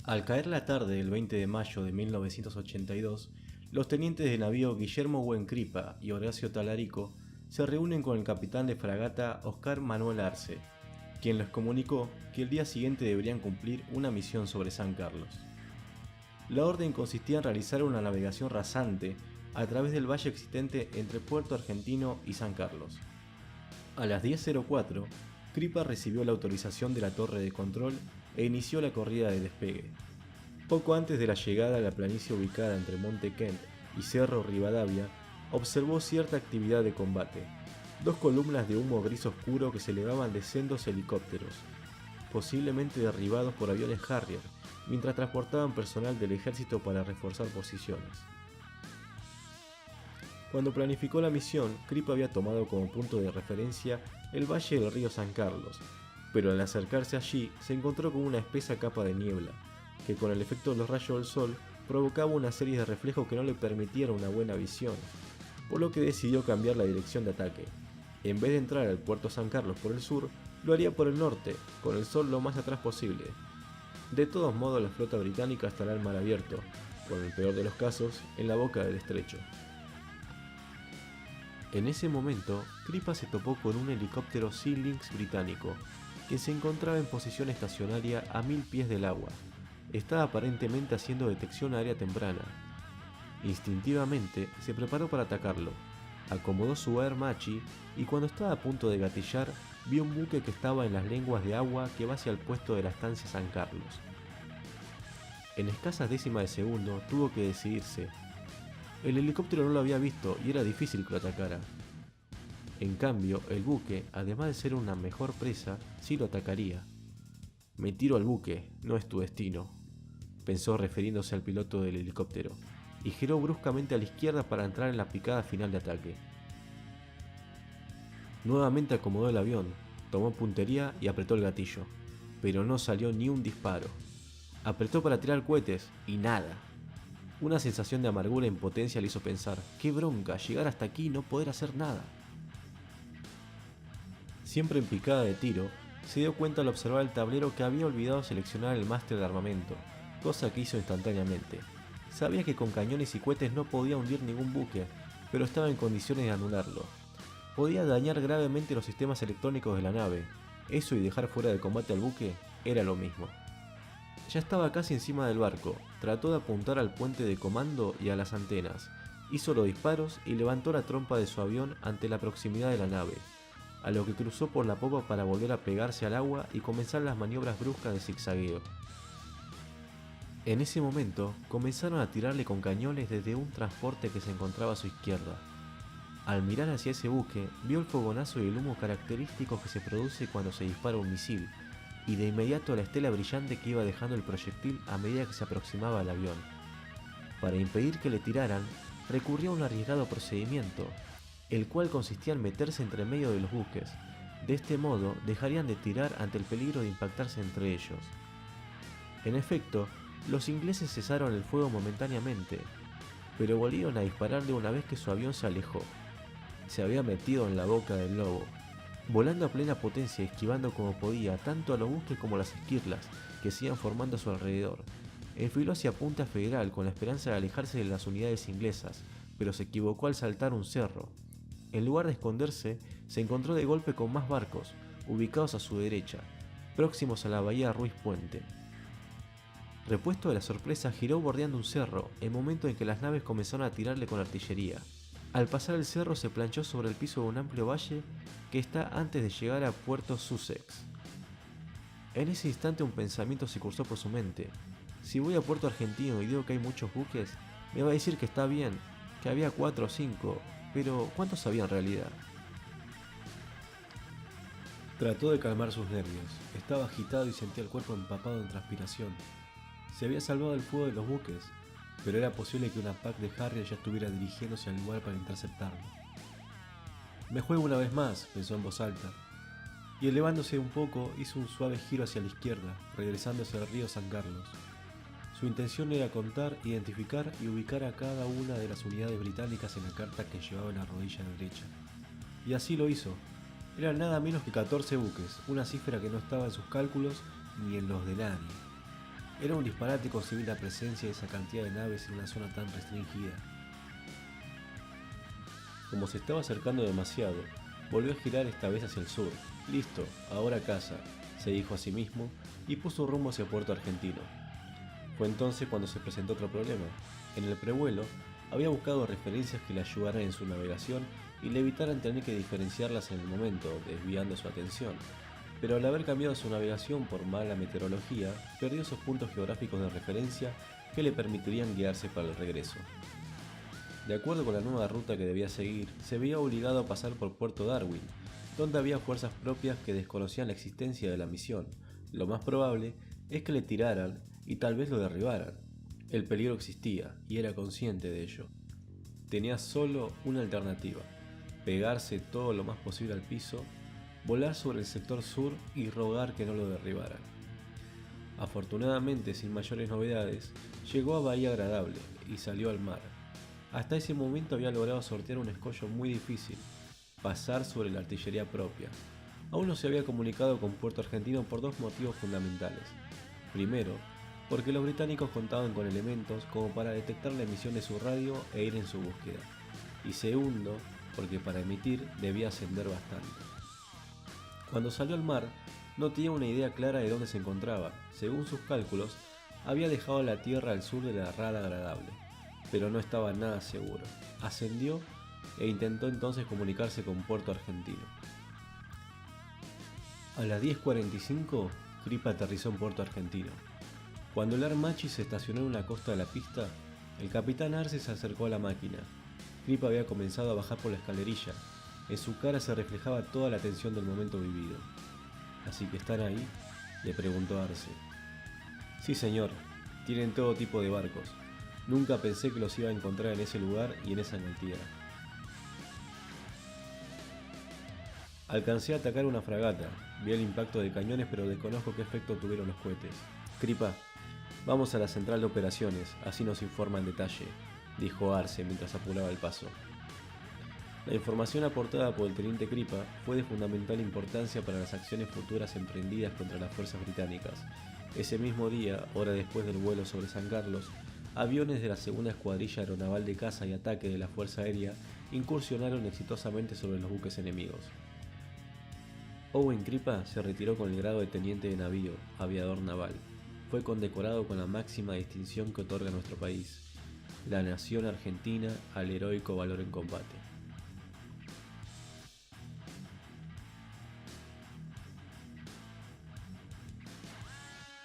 Al caer la tarde del 20 de mayo de 1982, los tenientes de navío Guillermo Buencripa y Horacio Talarico se reúnen con el capitán de fragata Oscar Manuel Arce, quien les comunicó que el día siguiente deberían cumplir una misión sobre San Carlos. La orden consistía en realizar una navegación rasante a través del valle existente entre Puerto Argentino y San Carlos. A las 10:04, Cripa recibió la autorización de la torre de control e inició la corrida de despegue. Poco antes de la llegada a la planicie ubicada entre Monte Kent y Cerro Rivadavia, observó cierta actividad de combate. Dos columnas de humo gris oscuro que se elevaban de sendos helicópteros, posiblemente derribados por aviones Harrier, mientras transportaban personal del ejército para reforzar posiciones. Cuando planificó la misión, Cripa había tomado como punto de referencia el valle del río San Carlos, pero al acercarse allí se encontró con una espesa capa de niebla, que con el efecto de los rayos del sol provocaba una serie de reflejos que no le permitieron una buena visión, por lo que decidió cambiar la dirección de ataque. En vez de entrar al puerto San Carlos por el sur, lo haría por el norte, con el sol lo más atrás posible. De todos modos, la flota británica estará en mar abierto, con el peor de los casos, en la boca del estrecho. En ese momento, Cripa se topó con un helicóptero Sea Lynx británico, que se encontraba en posición estacionaria a 1000 pies del agua. Estaba aparentemente haciendo detección aérea temprana. Instintivamente, se preparó para atacarlo. Acomodó su Air Machi y cuando estaba a punto de gatillar, vio un buque que estaba en las lenguas de agua que va hacia el puesto de la estancia San Carlos. En escasas décimas de segundo, tuvo que decidirse. El helicóptero no lo había visto y era difícil que lo atacara. En cambio, el buque, además de ser una mejor presa, sí lo atacaría. «Me tiro al buque, no es tu destino», pensó refiriéndose al piloto del helicóptero, y giró bruscamente a la izquierda para entrar en la picada final de ataque. Nuevamente acomodó el avión, tomó puntería y apretó el gatillo, pero no salió ni un disparo. Apretó para tirar cohetes y nada. Una sensación de amargura e impotencia le hizo pensar: «¡Qué bronca llegar hasta aquí y no poder hacer nada!». Siempre en picada de tiro, se dio cuenta al observar el tablero que había olvidado seleccionar el máster de armamento, cosa que hizo instantáneamente. Sabía que con cañones y cohetes no podía hundir ningún buque, pero estaba en condiciones de anularlo. Podía dañar gravemente los sistemas electrónicos de la nave. Eso y dejar fuera de combate al buque era lo mismo. Ya estaba casi encima del barco, trató de apuntar al puente de comando y a las antenas, hizo los disparos y levantó la trompa de su avión ante la proximidad de la nave, a lo que cruzó por la popa para volver a pegarse al agua y comenzar las maniobras bruscas de zigzagueo. En ese momento, comenzaron a tirarle con cañones desde un transporte que se encontraba a su izquierda. Al mirar hacia ese buque, vio el fogonazo y el humo característicos que se produce cuando se dispara un misil, y de inmediato la estela brillante que iba dejando el proyectil a medida que se aproximaba al avión. Para impedir que le tiraran, recurrió a un arriesgado procedimiento, el cual consistía en meterse entre medio de los buques. De este modo, dejarían de tirar ante el peligro de impactarse entre ellos. En efecto, los ingleses cesaron el fuego momentáneamente, pero volvieron a dispararle una vez que su avión se alejó. Se había metido en la boca del lobo, volando a plena potencia y esquivando como podía tanto a los buques como a las esquirlas que se iban formando a su alrededor. Enfiló hacia Punta Federal con la esperanza de alejarse de las unidades inglesas, pero se equivocó al saltar un cerro. En lugar de esconderse, se encontró de golpe con más barcos, ubicados a su derecha, próximos a la bahía Ruiz Puente. Repuesto de la sorpresa, giró bordeando un cerro, en el momento en que las naves comenzaron a tirarle con artillería. Al pasar el cerro se planchó sobre el piso de un amplio valle que está antes de llegar a Puerto Sussex. En ese instante un pensamiento se cruzó por su mente. Si voy a Puerto Argentino y digo que hay muchos buques, me va a decir que está bien, que había 4 o 5, pero ¿cuántos había en realidad? Trató de calmar sus nervios. Estaba agitado y sentía el cuerpo empapado en transpiración. Se había salvado del fuego de los buques, pero era posible que una pack de Harrier ya estuviera dirigiéndose al lugar para interceptarlo. «Me juego una vez más», pensó en voz alta, y elevándose un poco hizo un suave giro hacia la izquierda, regresando hacia el río San Carlos. Su intención era contar, identificar y ubicar a cada una de las unidades británicas en la carta que llevaba en la rodilla derecha. Y así lo hizo. Eran nada menos que 14 buques, una cifra que no estaba en sus cálculos ni en los de nadie. Era un disparate concebir la presencia de esa cantidad de naves en una zona tan restringida. Como se estaba acercando demasiado, volvió a girar esta vez hacia el sur. Listo, ahora a casa, se dijo a sí mismo y puso rumbo hacia Puerto Argentino. Fue entonces cuando se presentó otro problema. En el prevuelo, había buscado referencias que le ayudaran en su navegación y le evitaran tener que diferenciarlas en el momento, desviando su atención. Pero al haber cambiado su navegación por mala meteorología, perdió esos puntos geográficos de referencia que le permitirían guiarse para el regreso. De acuerdo con la nueva ruta que debía seguir, se veía obligado a pasar por Puerto Darwin, donde había fuerzas propias que desconocían la existencia de la misión. Lo más probable es que le tiraran y tal vez lo derribaran. El peligro existía y era consciente de ello. Tenía solo una alternativa: pegarse todo lo más posible al piso, volar sobre el sector sur y rogar que no lo derribaran. Afortunadamente, sin mayores novedades, llegó a Bahía Agradable y salió al mar. Hasta ese momento había logrado sortear un escollo muy difícil: pasar sobre la artillería propia. Aún no se había comunicado con Puerto Argentino por dos motivos fundamentales. Primero, porque los británicos contaban con elementos como para detectar la emisión de su radio e ir en su búsqueda. Y segundo, porque para emitir debía ascender bastante. Cuando salió al mar, no tenía una idea clara de dónde se encontraba. Según sus cálculos, había dejado la Tierra al sur de la rada Agradable, pero no estaba nada seguro. Ascendió e intentó entonces comunicarse con Puerto Argentino. A las 10:45, Kripa aterrizó en Puerto Argentino. Cuando el Armachi se estacionó en una costa de la pista, el capitán Arce se acercó a la máquina. Kripa había comenzado a bajar por la escalerilla. En su cara se reflejaba toda la tensión del momento vivido. ¿Así que están ahí?, le preguntó Arce. Sí, señor, tienen todo tipo de barcos. Nunca pensé que los iba a encontrar en ese lugar y en esa cantidad. Alcancé a atacar una fragata. Vi el impacto de cañones, pero desconozco qué efecto tuvieron los cohetes. Kripa, vamos a la central de operaciones, así nos informa en detalle, dijo Arce mientras apuraba el paso. La información aportada por el teniente Kripa fue de fundamental importancia para las acciones futuras emprendidas contra las fuerzas británicas. Ese mismo día, hora después del vuelo sobre San Carlos, aviones de la segunda escuadrilla aeronaval de caza y ataque de la Fuerza Aérea incursionaron exitosamente sobre los buques enemigos. Owen Kripa se retiró con el grado de teniente de navío, aviador naval. Fue condecorado con la máxima distinción que otorga nuestro país, la Nación Argentina al heroico valor en combate.